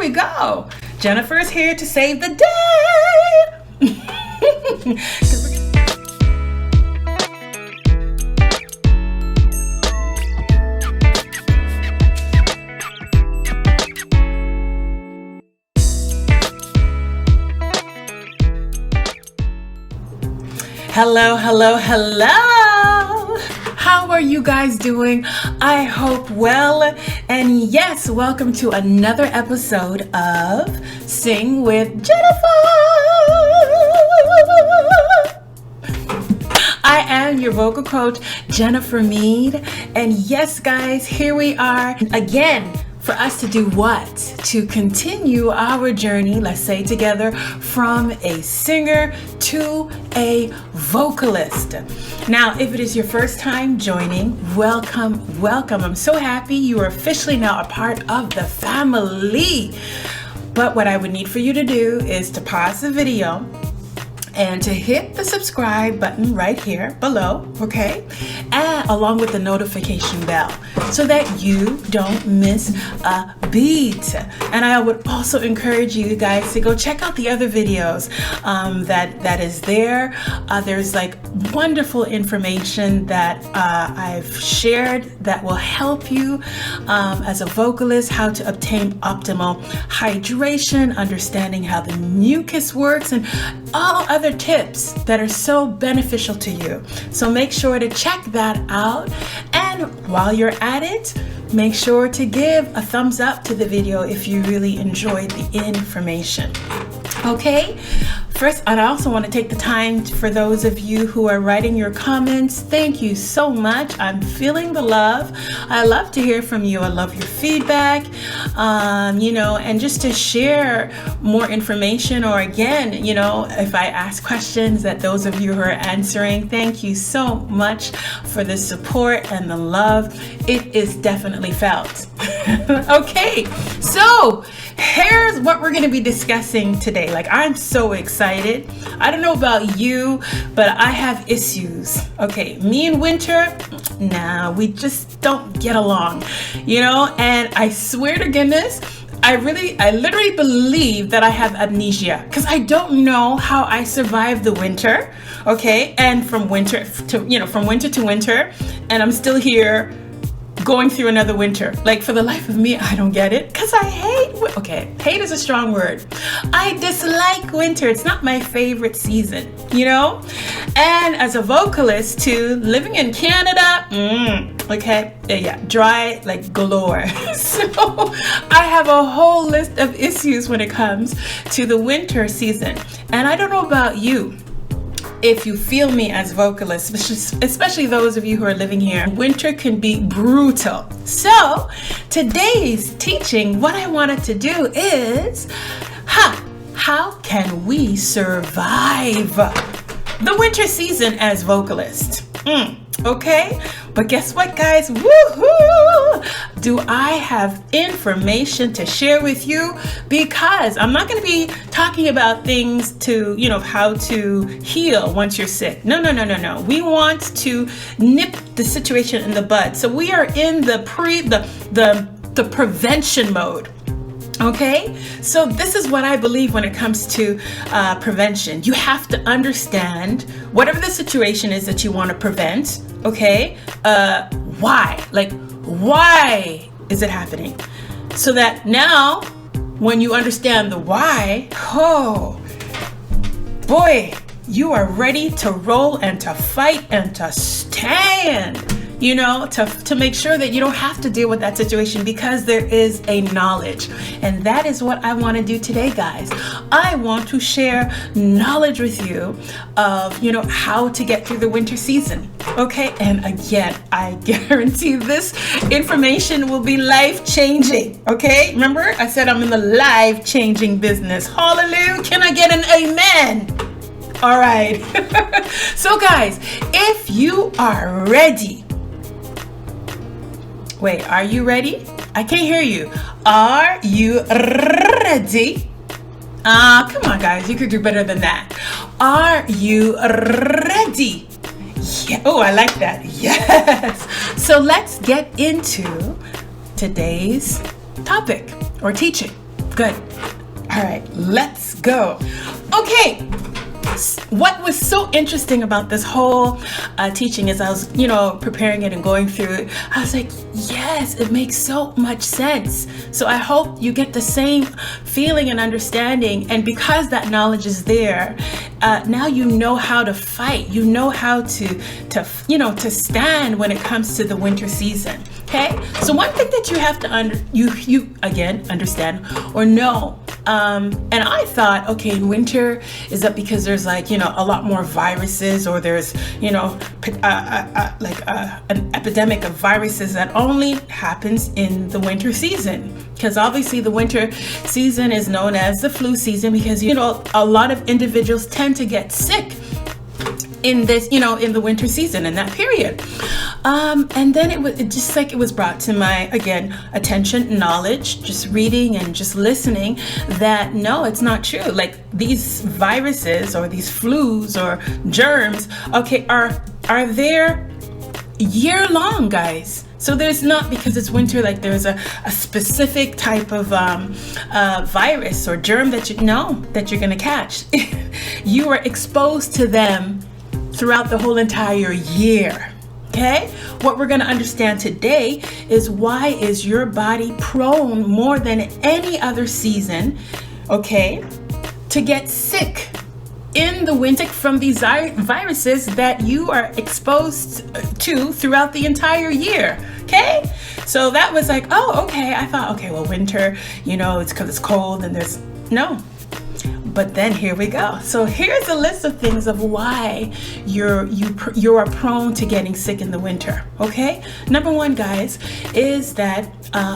we go. Jennifer's here to save the day. Hello, hello, hello. How are you guys doing? I hope well. And yes, welcome to another episode of Sing with Jennifer. I am your vocal coach, Jennifer Mead. And yes, guys, here we are again. For us to do what? To continue our journey, let's say together, from a singer to a vocalist. Now, if it is your first time joining, welcome, welcome. I'm so happy you are officially now a part of the family. But what I would need for you to do is to pause the video and to hit the subscribe button right here below, okay? And along with the notification bell so that you don't miss a beat. And I would also encourage you guys to go check out the other videos that is there. There's like wonderful information that I've shared that will help you as a vocalist, how to obtain optimal hydration, understanding how the mucus works, and all other tips that are so beneficial to you. So make sure to check that out. And while you're at it, make sure to give a thumbs up to the video if you really enjoyed the information. Okay? First, I also want to take the time for those of you who are writing your comments. Thank you so much. I'm feeling the love. I love to hear from you. I love your feedback, and just to share more information, or again, if I ask questions that those of you who are answering, thank you so much for the support and the love. It is definitely felt. Okay, so here's what we're going to be discussing today. Like, I'm so excited. I don't know about you, but I have issues. Okay, me and Winter, we just don't get along, and I swear to goodness, I literally believe that I have amnesia because I don't know how I survived the winter. Okay, and from winter to winter, and I'm still here going through another winter. Like, for the life of me, I don't get it because I hate is a strong word. I dislike winter. It's not my favorite season, and as a vocalist too, living in Canada, dry like galore. So I have a whole list of issues when it comes to the winter season, and I don't know about you. If you feel me as vocalists, especially those of you who are living here, winter can be brutal. So today's teaching, what I wanted to do is, how can we survive the winter season as vocalists? Okay, but guess what, guys? Woohoo! Do I have information to share with you? Because I'm not going to be talking about things to, how to heal once you're sick. No. We want to nip the situation in the bud. So we are in the prevention mode. Okay, so this is what I believe when it comes to prevention. You have to understand whatever the situation is that you want to prevent. Okay, why? Like, why is it happening? So that now, when you understand the why, oh boy, you are ready to roll and to fight and to stand. To make sure that you don't have to deal with that situation because there is a knowledge. And that is what I want to do today, guys. I want to share knowledge with you of, how to get through the winter season. Okay. And again, I guarantee this information will be life-changing. Okay. Remember, I said I'm in the life-changing business. Hallelujah. Can I get an amen? All right. So guys, if you are ready, wait, are you ready? I can't hear you. Are you ready? Come on, guys. You could do better than that. Are you ready? Yeah. Oh, I like that. Yes. So let's get into today's topic or teaching. Good. All right, let's go. Okay. What was so interesting about this whole teaching is I was, preparing it and going through it. I was like, yes, it makes so much sense. So I hope you get the same feeling and understanding. And because that knowledge is there, now you know how to fight. You know how to stand when it comes to the winter season. Okay. So one thing that you have to understand or know. And I thought, okay, in winter, is that because there's a lot more viruses, or there's, an epidemic of viruses that only happens in the winter season? Because obviously the winter season is known as the flu season because, a lot of individuals tend to get sick in this, in the winter season, in that period. And then it was brought to my, again, attention, knowledge, just reading and just listening, that no, it's not true. Like these viruses or these flus or germs, okay, are there year long, guys. So there's not, because it's winter, like there's a specific type of virus or germ that you're gonna catch. You are exposed to them throughout the whole entire year. Okay, what we're going to understand today is why is your body prone more than any other season, okay, to get sick in the winter from these viruses that you are exposed to throughout the entire year. Okay, so that was like, oh, okay. I thought, okay, well, winter, it's because it's cold and there's no. But then here we go. So here's a list of things of why you are prone to getting sick in the winter. Okay. Number one, guys, is that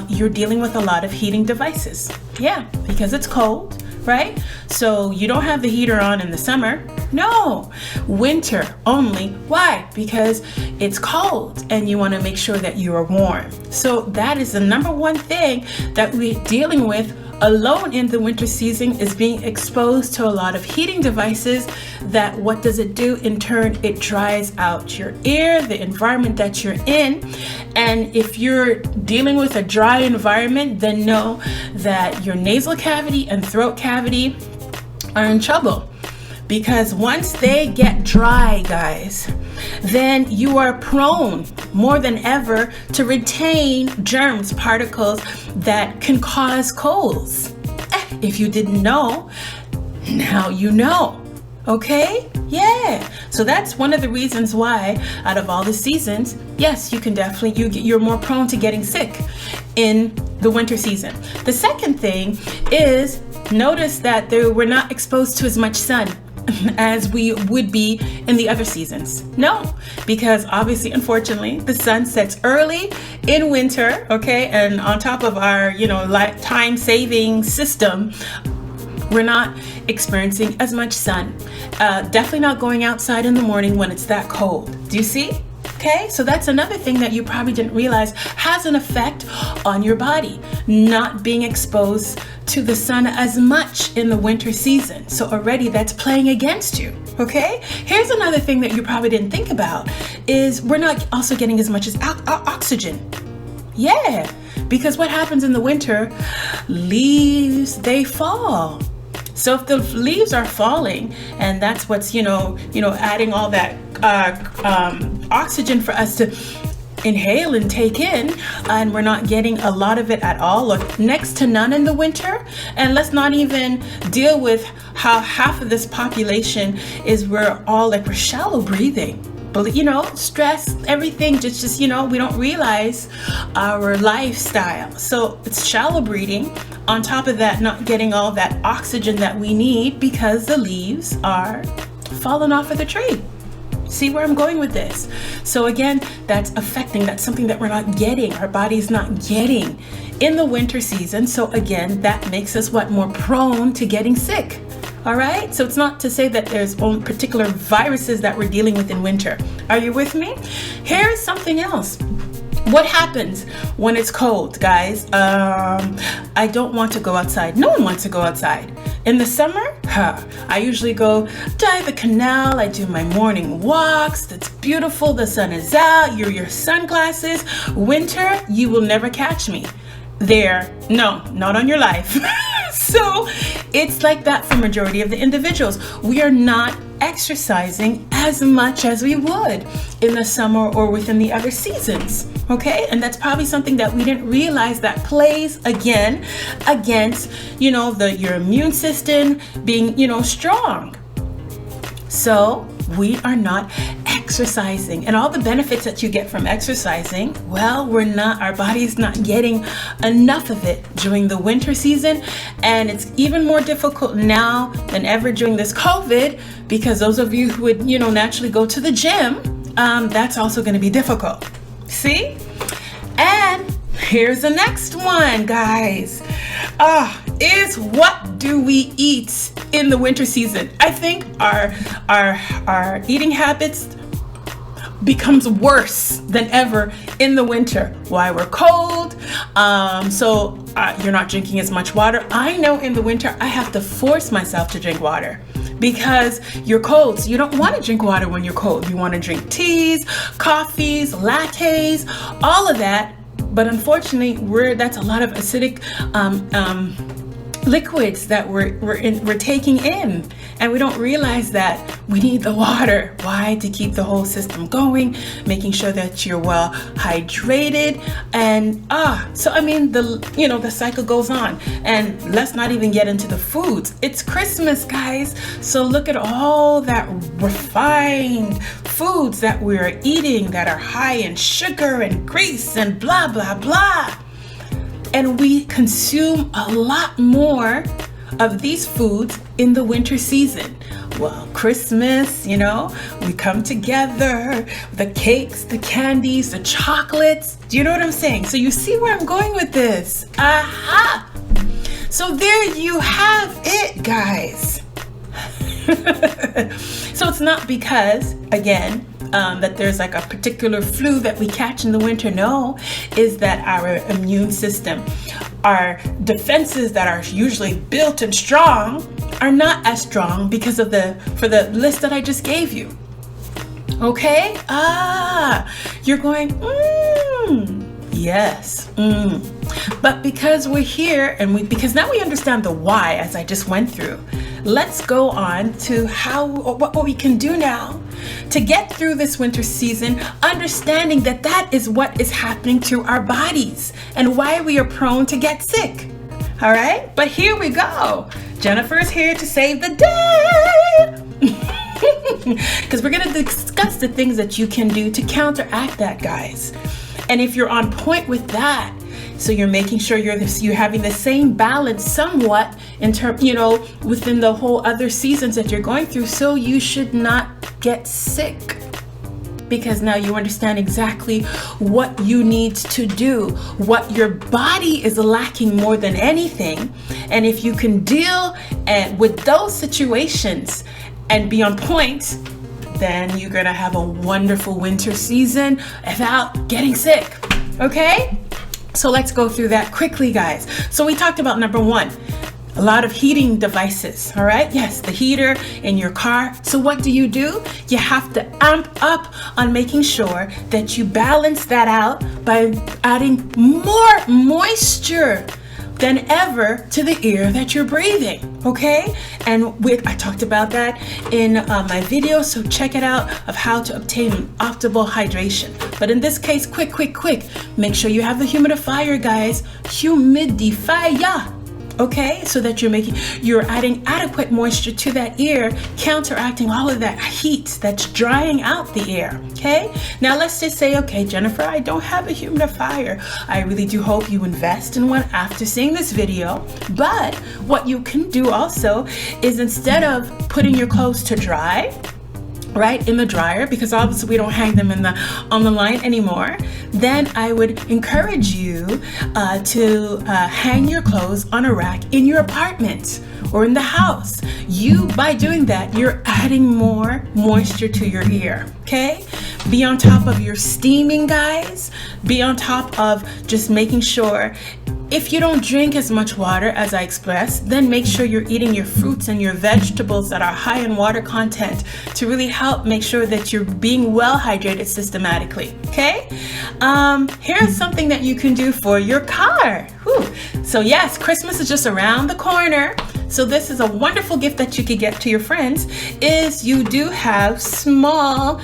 you're dealing with a lot of heating devices. Yeah, because it's cold, right? So you don't have the heater on in the summer. No, winter only. Why? Because it's cold and you want to make sure that you are warm. So that is the number one thing that we're dealing with alone in the winter season, is being exposed to a lot of heating devices. That what does it do? In turn, it dries out your air, the environment that you're in. And if you're dealing with a dry environment, then know that your nasal cavity and throat cavity are in trouble. Because once they get dry, guys, then you are prone more than ever to retain germs, particles that can cause colds. If you didn't know, now you know. Okay? Yeah. So that's one of the reasons why out of all the seasons, yes, you can definitely, you're more prone to getting sick in the winter season. The second thing is, notice that we're not exposed to as much sun as we would be in the other seasons. No, because obviously, unfortunately, the sun sets early in winter, okay? And on top of our, time saving system, we're not experiencing as much sun. Definitely not going outside in the morning when it's that cold. Do you see? Okay, so that's another thing that you probably didn't realize has an effect on your body, not being exposed to the sun as much in the winter season. So already that's playing against you. Okay, here's another thing that you probably didn't think about is we're not also getting as much as oxygen. Yeah, because what happens in the winter, leaves, they fall. So if the leaves are falling, and that's what's, adding all that oxygen for us to inhale and take in, and we're not getting a lot of it at all, or next to none in the winter. And let's not even deal with how half of this population we're shallow breathing. But stress, everything, just we don't realize our lifestyle. So it's shallow breathing. On top of that, not getting all that oxygen that we need because the leaves are falling off of the tree. See where I'm going with this? So again, that's something that we're not getting. Our body's not getting in the winter season. So again, that makes us more prone to getting sick. All right, so it's not to say that there's particular viruses that we're dealing with in winter. Are you with me? Here's something else. What happens when it's cold, guys? I don't want to go outside. No one wants to go outside. In the summer, I usually go dive the canal. I do my morning walks. It's beautiful. The sun is out. Your sunglasses. Winter, you will never catch me. there. No, not on your life. So it's like that for majority of the individuals. We are not exercising as much as we would in the summer or within the other seasons. Okay, and that's probably something that we didn't realize that plays again against, your immune system being, strong. So we are not exercising, and all the benefits that you get from exercising, well, our body's not getting enough of it during the winter season. And it's even more difficult now than ever during this COVID, because those of you who would, naturally go to the gym, that's also going to be difficult. See? And here's the next one, guys. Is what do we eat in the winter season? I think our eating habits becomes worse than ever in the winter. Why? We're cold. So you're not drinking as much water. I know in the winter I have to force myself to drink water because you're cold. So you don't want to drink water when you're cold. You want to drink teas, coffees, lattes, all of that. But unfortunately, that's a lot of acidic liquids that we're taking in, and we don't realize that we need the water. Why? To keep the whole system going, making sure that you're well hydrated. And so I mean, the cycle goes on. And let's not even get into the foods. It's Christmas, guys, so look at all that refined foods that we're eating that are high in sugar and grease and blah blah blah. And we consume a lot more of these foods in the winter season. Well, Christmas, we come together, the cakes, the candies, the chocolates. Do you know what I'm saying? So you see where I'm going with this? Aha! So there you have it, guys. So it's not because, again, that there's like a particular flu that we catch in the winter. No, is that our immune system, our defenses that are usually built and strong, are not as strong because for the list that I just gave you. Okay? You're going, yes. But because we're here because now we understand the why, as I just went through, let's go on to what we can do now to get through this winter season, understanding that is what is happening to our bodies and why we are prone to get sick. All right? But here we go. Jennifer's here to save the day. Because we're going to discuss the things that you can do to counteract that, guys. And if you're on point with that, so you're making sure you're having the same balance somewhat in terms, within the whole other seasons that you're going through, so you should not get sick. Because now you understand exactly what you need to do, what your body is lacking more than anything. And if you can deal with those situations and be on point, then you're gonna have a wonderful winter season without getting sick. Okay? So let's go through that quickly, guys. So we talked about number one, a lot of heating devices, all right? Yes, the heater in your car. So what do? You have to amp up on making sure that you balance that out by adding more moisture than ever to the air that you're breathing, okay? And I talked about that in my video, so check it out, of how to obtain optimal hydration. But in this case, quick, make sure you have the humidifier, guys. Humidifier. Okay, so that you're adding adequate moisture to that air, counteracting all of that heat that's drying out the air. Okay, now let's just say, okay, Jennifer, I don't have a humidifier. I really do hope you invest in one after seeing this video. But what you can do also is, instead of putting your clothes to dry, right, in the dryer, because obviously we don't hang them on the line anymore, then I would encourage you to hang your clothes on a rack in your apartment or in the house. By doing that, you're adding more moisture to your air. Okay, be on top of your steaming, guys. Be on top of just making sure if you don't drink as much water as I expressed, then make sure you're eating your fruits and your vegetables that are high in water content to really help make sure that you're being well hydrated systematically. Okay? Here's something that you can do for your car. Whew. So yes, Christmas is just around the corner. So this is a wonderful gift that you could get to your friends, is you do have small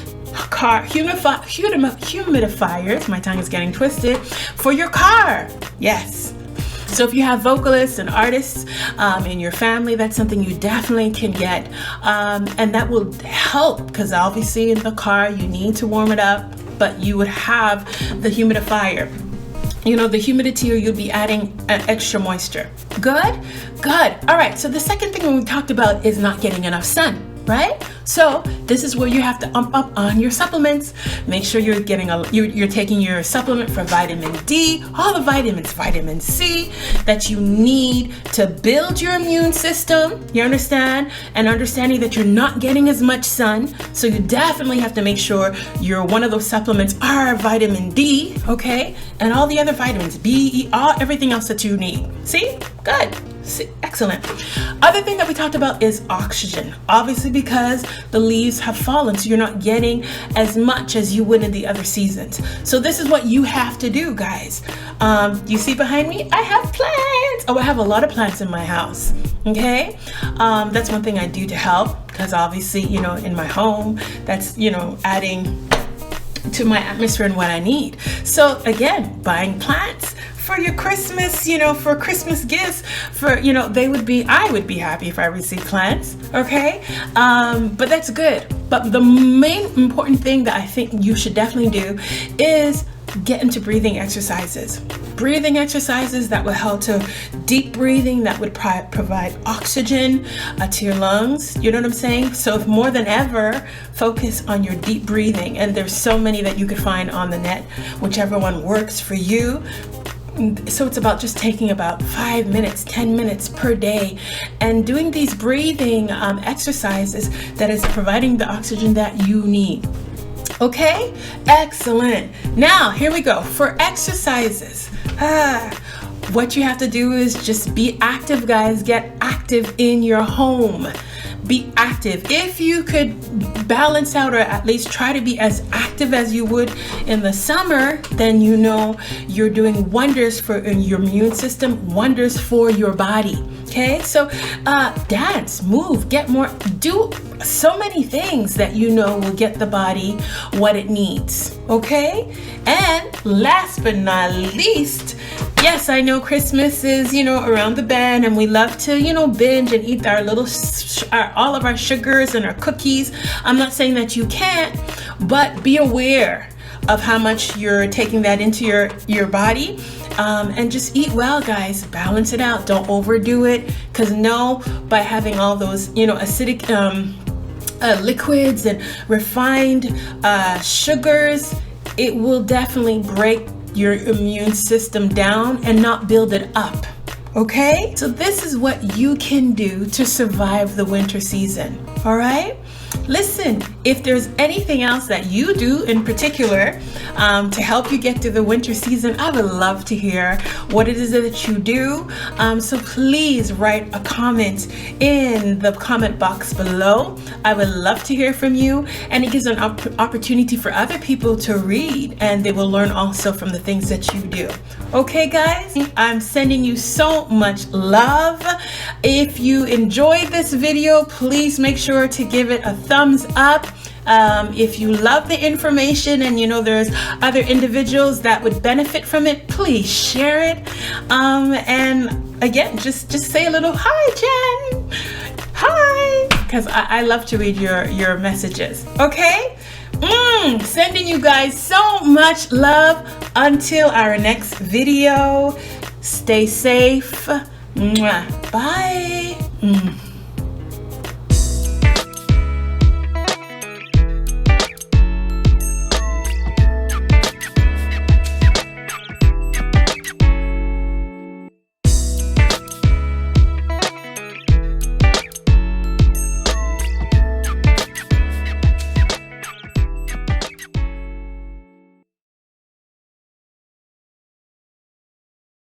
car humidifiers, my tongue is getting twisted, for your car. Yes. So if you have vocalists and artists in your family, that's something you definitely can get. And that will help, because obviously in the car you need to warm it up, but you would have the humidifier. You know, the humidity, or you'll be adding an extra moisture. Good? Good. All right, so the second thing we talked about is not getting enough sun, right? So this is where you have to up on your supplements. Make sure you're getting you're taking your supplement for vitamin D, all the vitamins, vitamin C that you need to build your immune system. You understand? And understanding that you're not getting as much sun. So you definitely have to make sure one of those supplements are vitamin D, okay? And all the other vitamins, B, E, everything else that you need. See? Good. See? Excellent. Other thing that we talked about is oxygen. Obviously, because the leaves have fallen, so you're not getting as much as you would in the other seasons. So this is what you have to do, guys. You see behind me, I have plants. Oh, I have a lot of plants in my house. Okay, that's one thing I do to help, because obviously, you know, in my home, that's, you know, adding to my atmosphere and what I need. So again, buying plants for your Christmas, you know, for Christmas gifts, for, you know, I would be happy if I received plants, okay? But that's good. But the main important thing that I think you should definitely do is get into breathing exercises. Breathing exercises that will help to deep breathing, that would provide oxygen to your lungs. You know what I'm saying? So if more than ever, focus on your deep breathing. And there's so many that you could find on the net, whichever one works for you. So it's about just taking about 5 minutes, 10 minutes per day and doing these breathing exercises that is providing the oxygen that you need. Okay, excellent. Now here we go for exercises. What you have to do is just be active, guys. Get active in your home. Be active. If you could balance out, or at least try to be as active as you would in the summer, then you know you're doing wonders for your immune system, wonders for your body. Okay, so dance, move, get more, do so many things that you know will get the body what it needs. Okay, and last but not least, yes, I know Christmas is, you know, around the bend, and we love to, you know, binge and eat our all of our sugars and our cookies. I'm not saying that you can't, but be aware of how much you're taking that into your body. And just eat well, guys. Balance it out. Don't overdo it, because by having all those, you know, acidic liquids and refined sugars, it will definitely break your immune system down and not build it up. Okay? So this is what you can do to survive the winter season. All right? Listen, if there's anything else that you do in particular to help you get through the winter season, I would love to hear what it is that you do. So please write a comment in the comment box below. I would love to hear from you, and it gives an opportunity for other people to read, and they will learn also from the things that you do. Okay, guys, I'm sending you so much love. If you enjoyed this video, please make sure to give it a thumbs up. If you love the information and you know there's other individuals that would benefit from it, please share it. And again, just say a little hi, Jen. Hi, because I love to read your messages. Okay, sending you guys so much love. Until our next video, stay safe. Bye.